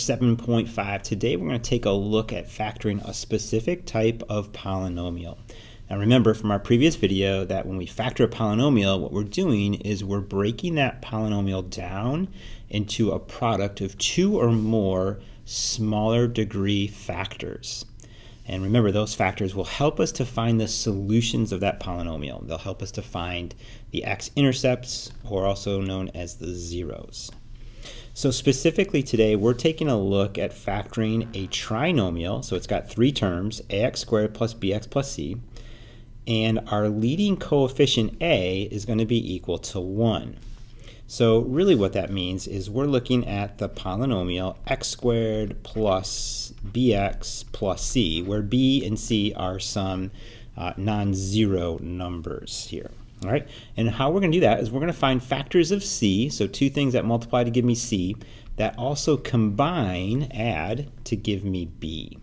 7.5. Today we're going to take a look at factoring a specific type of polynomial. Now remember from our previous video that when we factor a polynomial, what we're doing is we're breaking that polynomial down into a product of two or more smaller degree factors. And remember, those factors will help us to find the solutions of that polynomial. They'll help us to find the x-intercepts, or also known as the zeros. So specifically today, we're taking a look at factoring a trinomial. So it's got three terms, ax squared plus bx plus c. And our leading coefficient a is going to be equal to 1. So really what that means is we're looking at the polynomial x squared plus bx plus c, where b and c are some non-zero numbers here. All right, and how we're going to do that is we're going to find factors of c, so two things that multiply to give me c, that also combine, add, to give me b.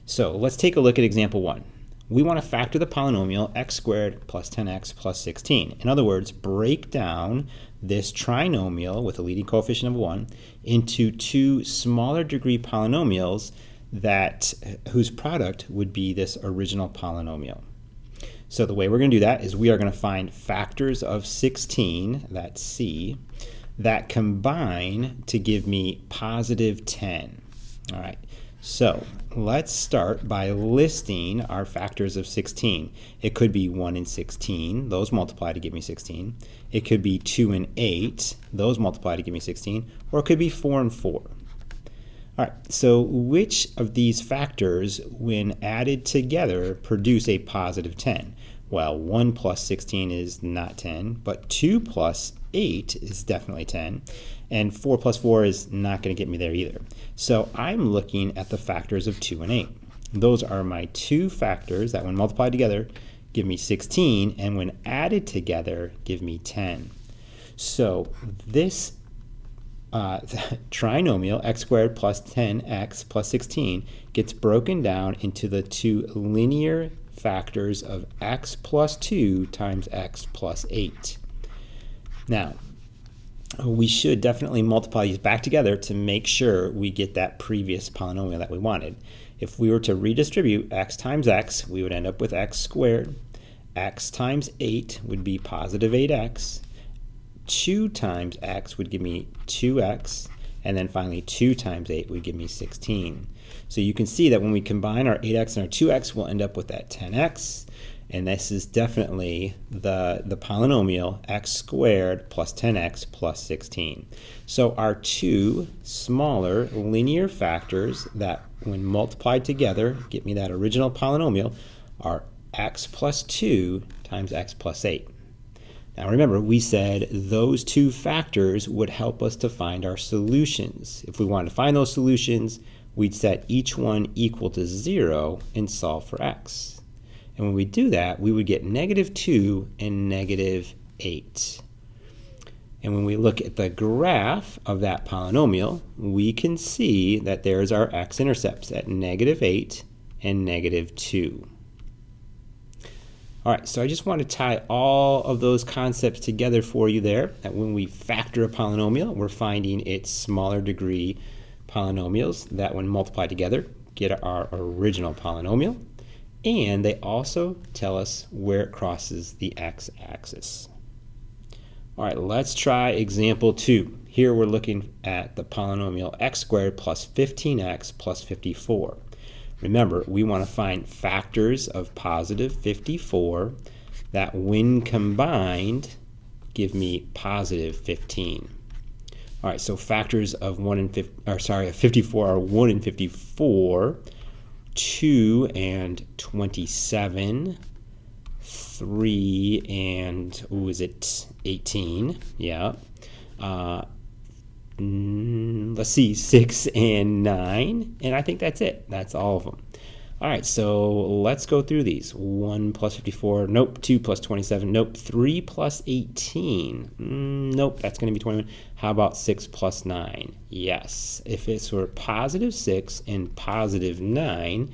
So let's take a look at example 1. We want to factor the polynomial x squared plus 10x plus 16. In other words, break down this trinomial with a leading coefficient of 1 into two smaller degree polynomials whose product would be this original polynomial. So the way we're going to do that is we are going to find factors of 16, that's c, that combine to give me positive 10. All right, so let's start by listing our factors of 16. It could be 1 and 16. Those multiply to give me 16. It could be 2 and 8. Those multiply to give me 16. Or it could be 4 and 4. All right, so which of these factors, when added together, produce a positive 10? Well, 1 plus 16 is not 10, but 2 plus 8 is definitely 10, and 4 plus 4 is not going to get me there either. So I'm looking at the factors of 2 and 8. Those are my two factors that when multiplied together give me 16, and when added together give me 10. So this trinomial x squared plus 10x plus 16 gets broken down into the two linear factors of x plus 2 times x plus 8. Now, we should definitely multiply these back together to make sure we get that previous polynomial that we wanted. If we were to redistribute x times x, we would end up with x squared. X times 8 would be positive 8x. 2 times x would give me 2x, and then finally 2 times 8 would give me 16. So you can see that when we combine our 8x and our 2x, we'll end up with that 10x, and this is definitely the polynomial x squared plus 10x plus 16. So our two smaller linear factors that when multiplied together get me that original polynomial are x plus 2 times x plus 8. Now remember, we said those two factors would help us to find our solutions. If we wanted to find those solutions, we'd set each one equal to 0 and solve for x. And when we do that, we would get negative 2 and negative 8. And when we look at the graph of that polynomial, we can see that there's our x-intercepts at negative 8 and negative 2. All right, so I just want to tie all of those concepts together for you there, that when we factor a polynomial, we're finding its smaller degree polynomials that when multiplied together get our original polynomial, and they also tell us where it crosses the x-axis. All right, let's try example 2. Here we're looking at the polynomial x squared plus 15x plus 54. Remember, we want to find factors of positive 54 that when combined give me positive 15. All right, so factors of 54 are 1 and 54, 2 and 27, 3 and 18? Yeah. Let's see, 6 and 9, and I think that's it. That's all of them. All right, so let's go through these. 1 plus 54, nope. 2 plus 27, nope. 3 plus 18, nope, that's going to be 21. How about 6 plus 9? Yes. If it's for positive 6 and positive 9,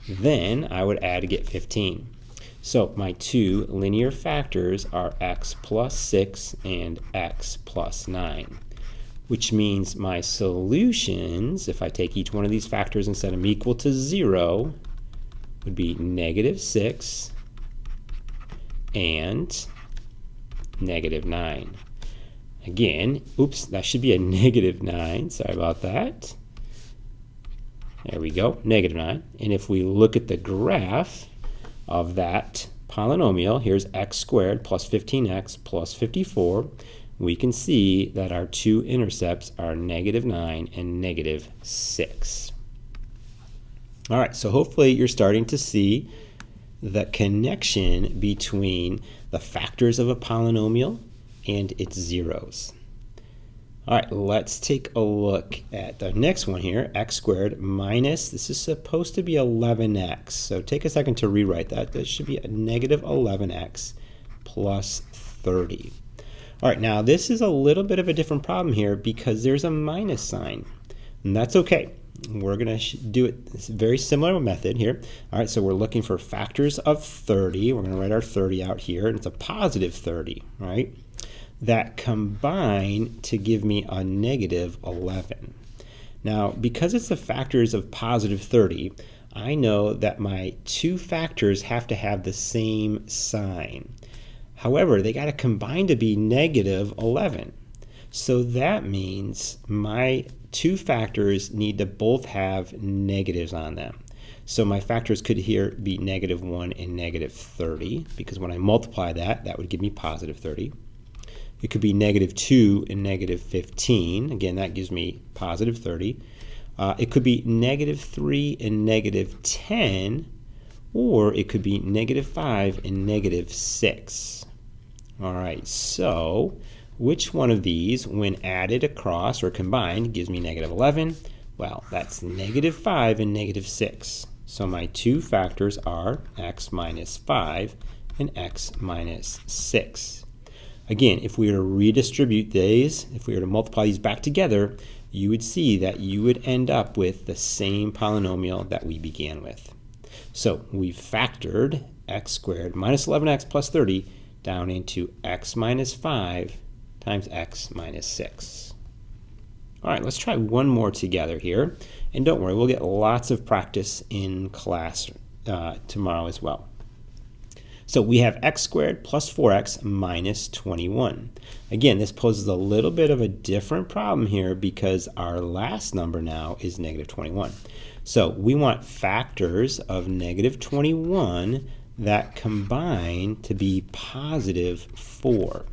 then I would add to get 15. So my two linear factors are x plus 6 and x plus 9. which means my solutions, if I take each one of these factors and set them equal to 0, would be -6 and -9. Again, oops, that should be a -9. Sorry about that. There we go, -9. And if we look at the graph of that polynomial, here's x squared plus 15x plus 54. We can see that our two intercepts are -9 and -6. All right, so hopefully you're starting to see the connection between the factors of a polynomial and its zeros. All right, let's take a look at the next one here, x squared minus, this is supposed to be 11x. So take a second to rewrite that. That should be a -11x plus 30. All right, now this is a little bit of a different problem here because there's a minus sign, and that's okay. We're going to do it, it's a very similar method here. All right, so we're looking for factors of 30. We're going to write our 30 out here, and it's a positive 30, right? That combine to give me a -11. Now, because it's the factors of positive 30, I know that my two factors have to have the same sign. However, they got to combine to be -11. So that means my two factors need to both have negatives on them. So my factors could here be -1 and -30, because when I multiply that, that would give me positive 30. It could be -2 and -15. Again, that gives me positive 30. It could be -3 and -10, or it could be -5 and -6. All right, so which one of these, when added across or combined, gives me -11? Well, that's -5 and -6. So my two factors are x minus 5 and x minus 6. Again, if we were to redistribute these, if we were to multiply these back together, you would see that you would end up with the same polynomial that we began with. So we've factored x squared minus 11x plus 30 down into x minus 5 times x minus 6. All right, let's try one more together here. And don't worry, we'll get lots of practice in class tomorrow as well. So we have x squared plus 4x minus 21. Again, this poses a little bit of a different problem here because our last number now is -21. So we want factors of -21 that combine to be positive 4.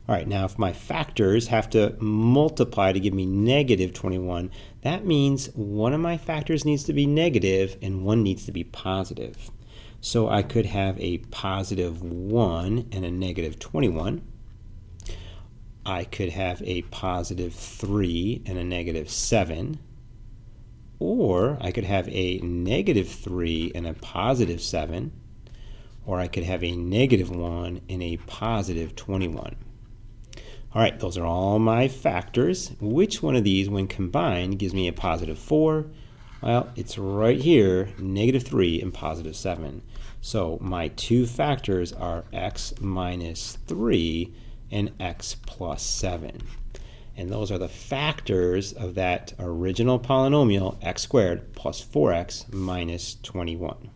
All right, now if my factors have to multiply to give me -21, that means one of my factors needs to be negative and one needs to be positive. So I could have a positive 1 and a -21. I could have a positive 3 and a -7. Or I could have a -3 and a positive 7. Or I could have a -1 and a positive 21. All right, those are all my factors. Which one of these, when combined, gives me a positive 4? Well, it's right here, -3 and positive 7. So my two factors are x minus 3 and x plus 7. And those are the factors of that original polynomial, x squared plus 4x minus 21.